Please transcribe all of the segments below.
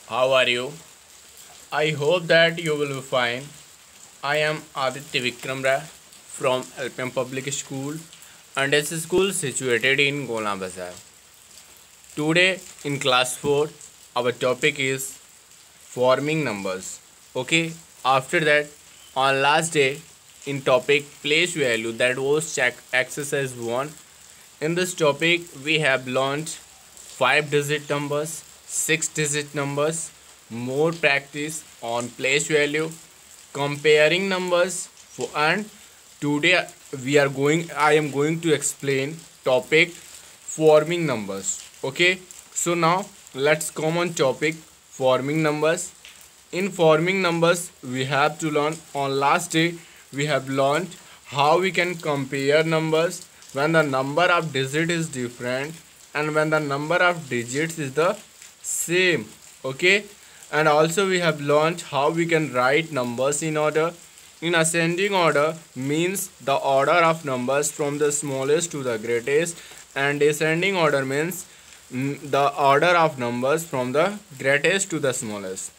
How are you? I hope that you will be fine. I am Aditya Vikram Rai from LPM Public School and it's a school situated in Gola Bazar. Today in class 4, our topic is forming numbers. Okay, after that, on last day in topic place value that was check exercise 1. In this topic, we have learned 5 digit numbers, 6 digit numbers, more practice on place value, comparing numbers, and today I am going to explain topic forming numbers. Okay, so now let's come on topic forming numbers. In forming numbers, we have to learn on last day we have learned how we can compare numbers when the number of digit is different and when the number of digits is the same. Okay, and also we have learned how we can write numbers in order. In ascending order means the order of numbers from the smallest to the greatest, and descending order means the order of numbers from the greatest to the smallest.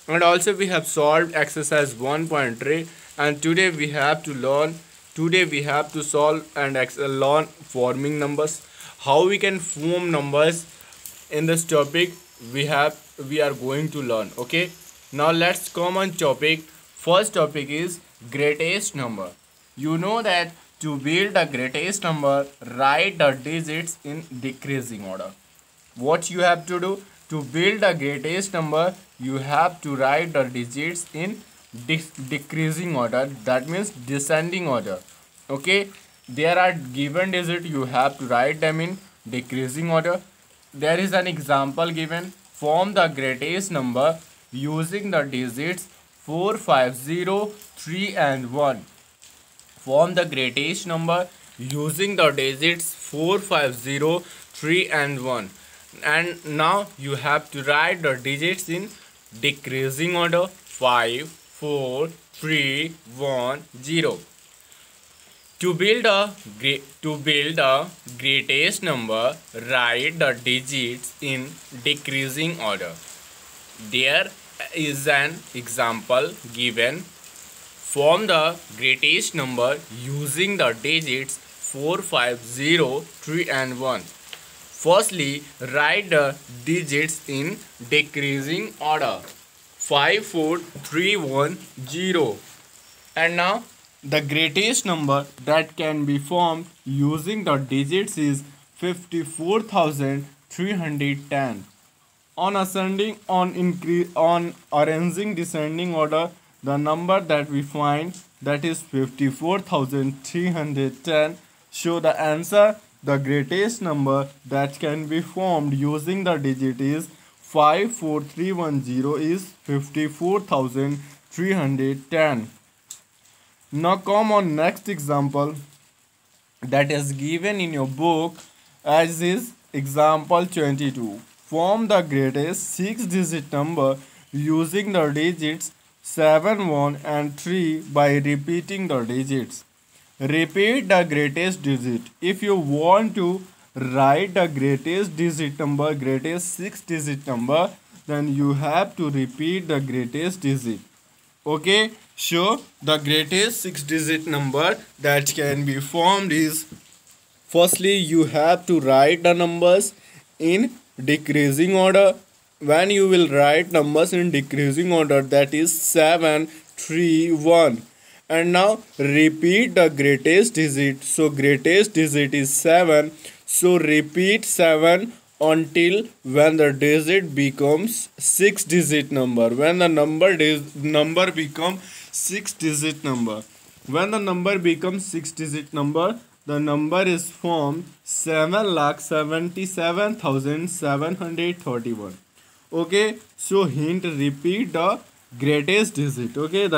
And also we have solved exercise 1.3, and today we have to solve and learn forming numbers, how we can form numbers. In this topic we are going to learn. Okay, now let's come on topic. First topic is greatest number. You know that to build the greatest number, write the digits in decreasing order. What you have to do to build the greatest number, you have to write the digits in decreasing order, that means descending order. Okay, there are given digits, you have to write them in decreasing order. There is an example given. Form the greatest number using the digits 4, 5, 0, 3 and 1. Form the greatest number using the digits 4, 5, 0, 3 and 1. And now you have to write the digits in decreasing order: 5, 4, 3, 1, 0. To build a greatest number, write the digits in decreasing order. There is an example given. Form the greatest number using the digits 4, 5, 0, 3 and 1. Firstly, write the digits in decreasing order: 5, 4, 3, 1, 0. And now the greatest number that can be formed using the digits is 54,310. On arranging descending order, the number that we find, that is 54,310. So the answer, the greatest number that can be formed using the digit is 54310 is 54,310. Now come on next example that is given in your book, as is example 22. Form the greatest 6 digit number using the digits 7, 1 and 3 by repeating the digits. Repeat the greatest digit. If you want to write the greatest digit number, greatest 6 digit number, then you have to repeat the greatest digit. Okay, so the greatest 6 digit number that can be formed is, firstly you have to write the numbers in decreasing order. When you will write numbers in decreasing order, that is 7, 3, 1. And now repeat the greatest digit. So greatest digit is 7. So repeat 7 until when the digit becomes 6 digit number. When the number becomes 6 digit number. When the number becomes 6 digit number, the number is formed 7,77,731. Okay, so hint, repeat the greatest digit. Okay,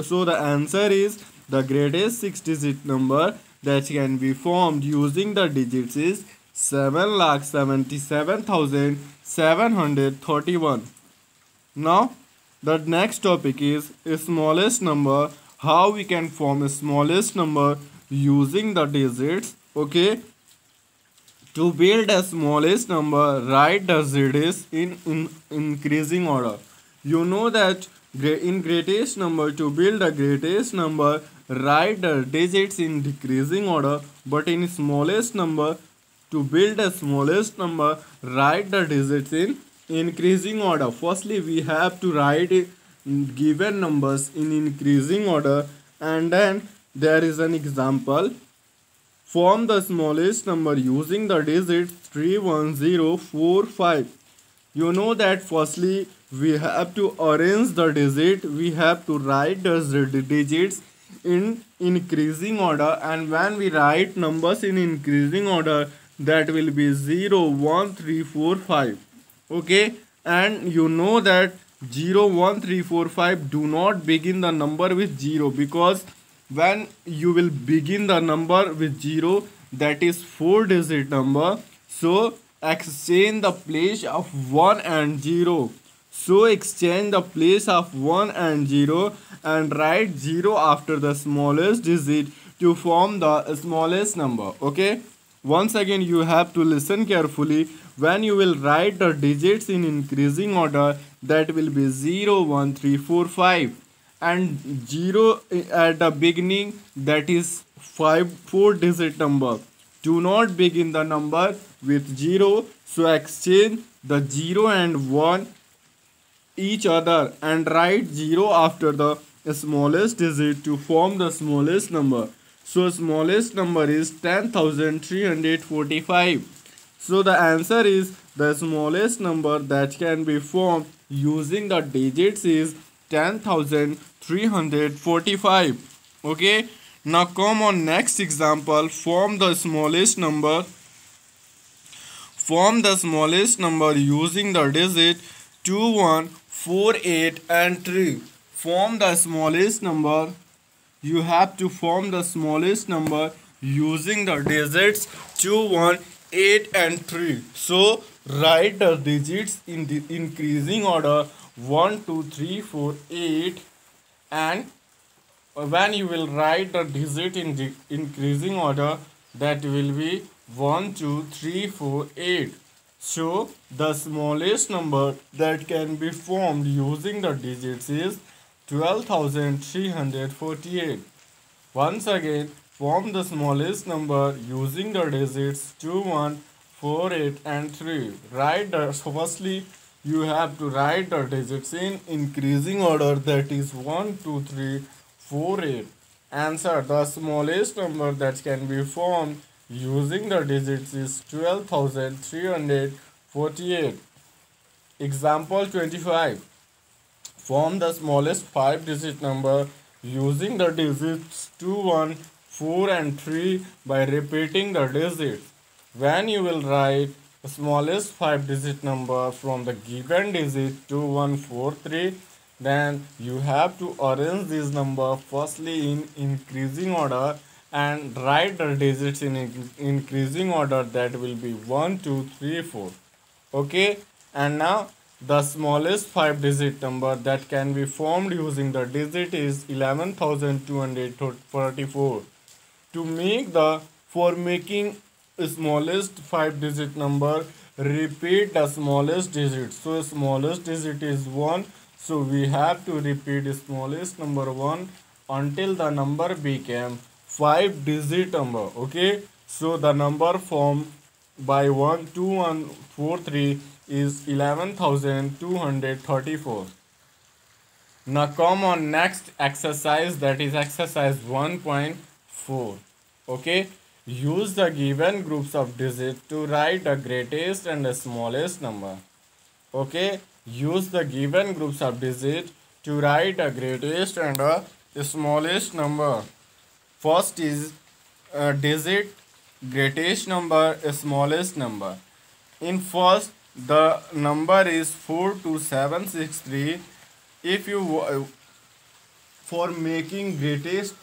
so the answer is the greatest 6 digit number that can be formed using the digits is 7,77,731. Now the next topic is smallest number. How we can form a smallest number using the digits. Okay, To build a smallest number, write the digits in increasing order. You know that in greatest number, to build the greatest number, write the digits in decreasing order. But in smallest number, to build the smallest number, write the digits in increasing order. Firstly, we have to write given numbers in increasing order, and then there is an example. Form the smallest number using the digits 31045. You know that firstly we have to arrange the digit, we have to write the digits in increasing order, and when we write numbers in increasing order, that will be 01345. Okay, and you know that 01345 do not begin the number with 0, because when you will begin the number with 0, that is 4 digit number, so exchange the place of 1 and 0. So exchange the place of 1 and 0 and write 0 after the smallest digit to form the smallest number. Okay, once again you have to listen carefully. When you will write the digits in increasing order, that will be 01345, and 0 at the beginning, that is 4 digit number. Do not begin the number with 0, so exchange the 0 and 1 each other and write 0 after the smallest digit to form the smallest number. So smallest number is 10,345. So the answer is the smallest number that can be formed using the digits is 10,345. Okay, now come on next example. Form the smallest number using the digit 2, 1, 4, 8 and 3. Form the smallest number. You have to form the smallest number using the digits 2, 1, 8 and 3. So write the digits in the increasing order 1, 2, 3, 4, 8, and when you will write the digit in the increasing order, that will be 1, 2, 3, 4, 8. So the smallest number that can be formed using the digits is 12,348. Once again, form the smallest number using the digits 2, 1, 4, 8 and 3. Firstly you have to write the digits in increasing order, that is 1, 2, 3, 4, 8. Answer: the smallest number that can be formed using the digits is 12,348. Example 25. Form the smallest 5-digit number using the digits 2, 1, 4 and 3 by repeating the digits. When you will write the smallest 5-digit number from the given digit 2, 1, 4, 3, then you have to arrange this number firstly in increasing order and write the digits in increasing order, that will be 1, 2, 3, 4. Okay, and now the smallest 5-digit number that can be formed using the digit is 11,244. To make making smallest 5-digit number, repeat the smallest digit. So smallest digit is 1, so we have to repeat smallest number 1 until the number became 5-digit number. Okay, so the number formed by 1, 2, 1, 4, 3 is 11,234. Now come on next exercise, that is exercise 1.4. Okay, use the given groups of digits to write the greatest and the smallest number. Okay, use the given groups of digits to write the greatest and the smallest number. First is digit greatest number, smallest number. In first, the number is 42763. If you for making greatest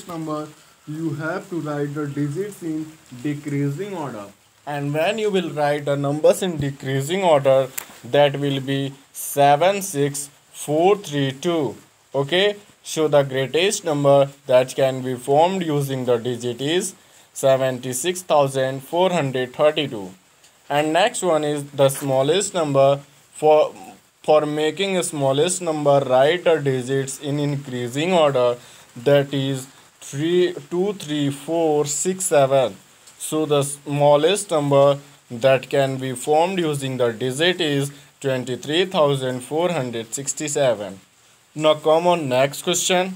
number, you have to write the digits in decreasing order, and when you will write the numbers in decreasing order, that will be 76432. Okay, so the greatest number that can be formed using the digit is 76,432. And next one is the smallest number. For making a smallest number, write the digits in increasing order, that is 3 2 3 4 6 7. So the smallest number that can be formed using the digit is 23,467. Now come on next question.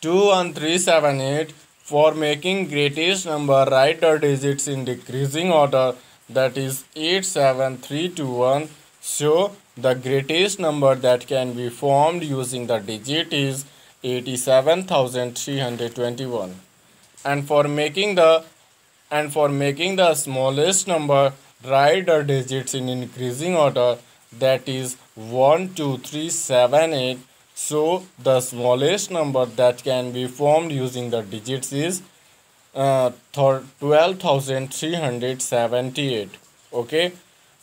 21378. For making greatest number, write the digits in decreasing order, that is 87321. So the greatest number that can be formed using the digit is 87,321. And for making the smallest number, write the digits in increasing order, that is 12378. So the smallest number that can be formed using the digits is 12,378. Okay.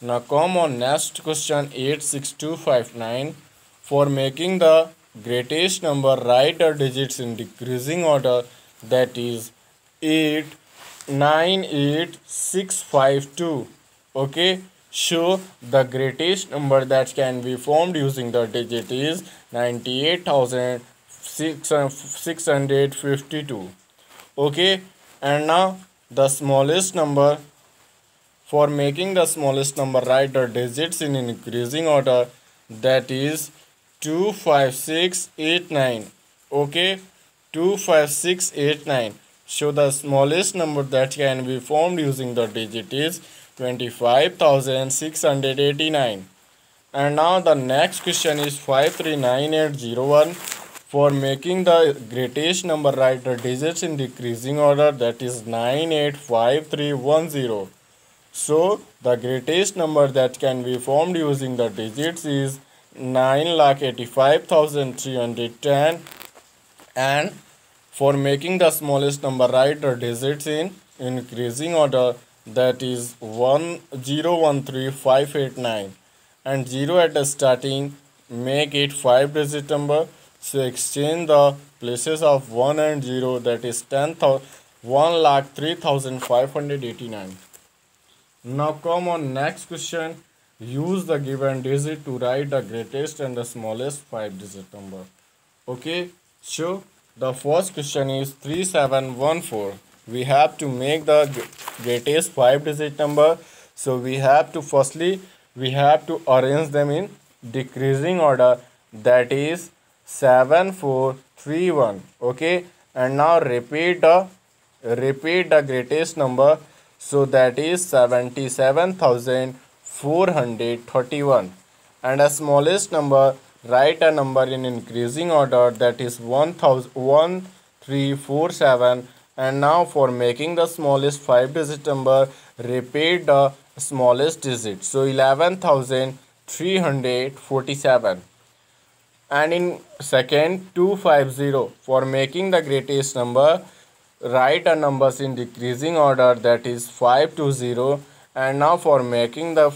Now come on next question. 86259. For making the greatest number, write the digits in decreasing order, that is 898652. Okay. So the greatest number that can be formed using the digit is 98,652. Okay. And now the smallest number. For making the smallest number, write the digits in increasing order, that is 25689. Okay. 25689. So the smallest number that can be formed using the digit is 25,689. And now the next question is 539801. For making the greatest number, write the digits in decreasing order, that is 985310. So the greatest number that can be formed using the digits is 9,85,310. And for making the smallest number, write the digits in increasing order, that is 1013589. And 0 at the starting, make it 5-digit number. So exchange the places of 1 and 0, that is 1,03,589. Now come on next question. Use the given digit to write the greatest and the smallest 5-digit number. Okay. So the first question is 3714. We have to make the greatest 5-digit number. So we have to arrange them in decreasing order, that is 7431. Okay. And now repeat the greatest number, so that is 77,431. And a smallest number, write a number in increasing order, that is 1347. And now for making the smallest 5-digit number, repeat the smallest digit, so 11,347. And in second, 250. For making the greatest number, write a numbers in decreasing order, that is 520. And now for making the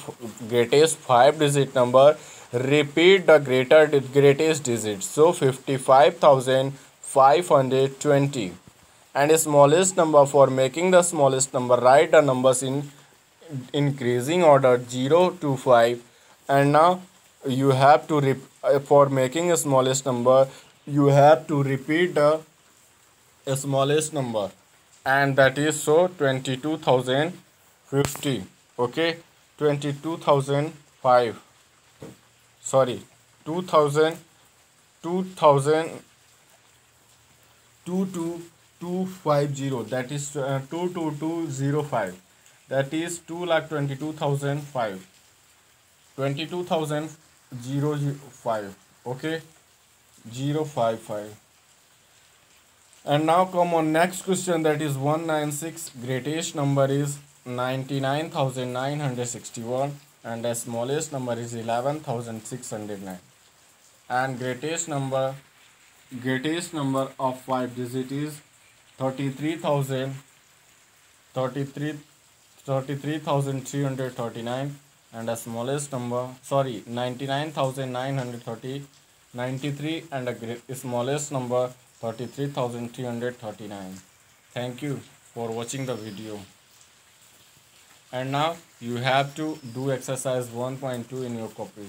greatest 5-digit number, repeat the greatest digit, so 55,520. And the smallest number, for making the smallest number, write the numbers in increasing order, 0 to 5. And now you have to for making a smallest number, you have to repeat the smallest number, and that is so 22,050. Okay. 22,005. Sorry, 2000 2000 22250, that is 22205, that is 2,22,005. 22,005. Okay. 055. And now come on next question, that is 196. Greatest number is 99,961. And the smallest number is 11,609. And greatest number of 5 digit is 33,339. And the smallest number, 99,930, 93. And the smallest number 33,339. Thank you for for watching the video. And now you have to do exercise 1.2 in your copy.